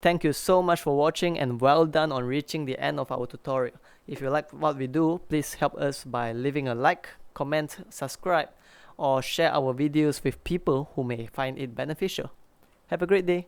Thank you so much for watching and well done on reaching the end of our tutorial. If you like what we do, please help us by leaving a like, comment, subscribe, or share our videos with people who may find it beneficial. Have a great day.